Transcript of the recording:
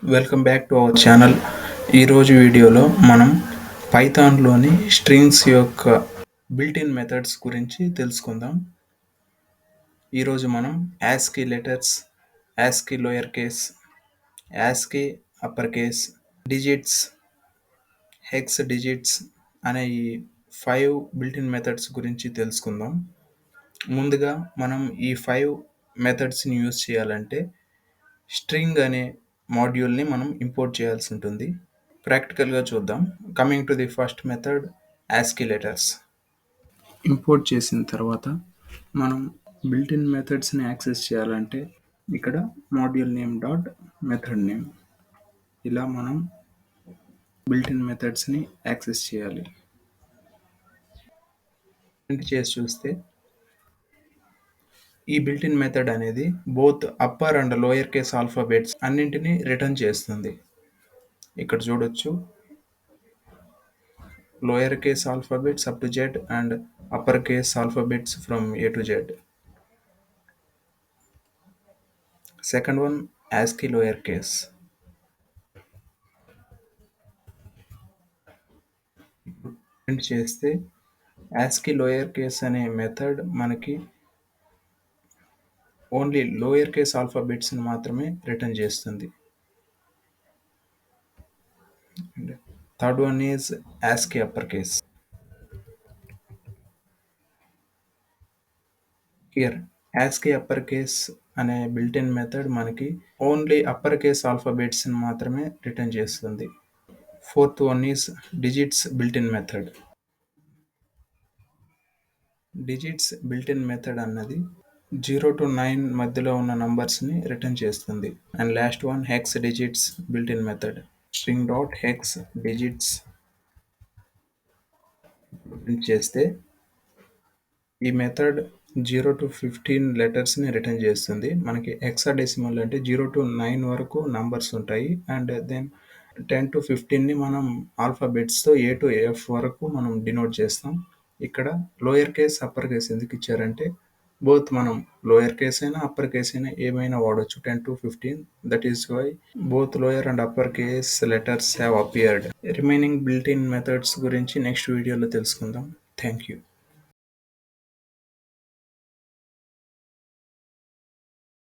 Welcome back to our channel. ఈరోజు వీడియోలో మనం పైథాన్లోని స్ట్రింగ్స్ యొక్క బిల్ట్-ఇన్ మెథడ్స్ గురించి తెలుసుకుందాం. ఈరోజు మనం ASCII letters, ASCII lower case, ASCII upper case, digits, hex digits అనే ఈ 5 బిల్ట్-ఇన్ మెథడ్స్ గురించి తెలుసుకుందాం. ముందుగా మనం ఈ 5 మెథడ్స్ని యూజ్ చేయాలంటే స్ట్రింగ్ అనే మాడ్యూల్ని మనం ఇంపోర్ట్ చేయాల్సి ఉంటుంది. ప్రాక్టికల్గా చూద్దాం. Coming to the first method, ASCII letters. Import చేసిన తర్వాత మనం బిల్ట్-ఇన్ మెథడ్స్ని యాక్సెస్ చేయాలంటే ఇక్కడ module name dot method name ఇలా మనం బిల్ట్-ఇన్ మెథడ్స్ని యాక్సెస్ చేయాలి. ప్రింట్ చేసి చూస్తే ఈ బిల్ట్-ఇన్ మెథడ్ అనేది both upper and lower case alphabets అన్నింటినీ రిటర్న్ చేస్తుంది. ఇక్కడ చూడొచ్చు, lower case alphabets up to Z and upper case alphabets from A to Z. Second one, ASCII lower case. Print చేస్తే ASCII లోయర్ కేస్ అనే method మనకి only lower case ఆల్ఫాబెట్స్ని మాత్రమే return చేస్తుంది. Third one is ASCII upper case. Here ASCII upper case అనే built-in method మనకి only upper case ఆల్ఫాబెట్స్ని మాత్రమే return చేస్తుంది. Fourth one is digits built-in method. Digits built-in method అన్నది 0 to 9 మధ్యలో ఉన్న నంబర్స్ని రిటర్న్ చేస్తుంది. And last one, hex digits built-in method. String dot hex digits print చేస్తే ఈ మెథడ్ 0 to 15 లెటర్స్ని రిటర్న్ చేస్తుంది. మనకి హెక్సాడెసిమల్ అంటే 0 to 9 వరకు నంబర్స్ ఉంటాయి. అండ్ దెన్ 10 to 15ని మనం ఆల్ఫాబెట్స్తో A to F వరకు మనం డినోట్ చేస్తాం. ఇక్కడ లోయర్ కేస్ అప్పర్ కేస్ ఎందుకు ఇచ్చారంటే బోత్ మనం లోయర్ కేస్ అయినా అప్పర్ కేస్ అయినా ఏమైనా వాడొచ్చు 10 to 15. That is why both lower and upper case letters have appeared. Remaining built in methods గురించి నెక్స్ట్ వీడియోలో తెలుసుకుందాం. Thank you.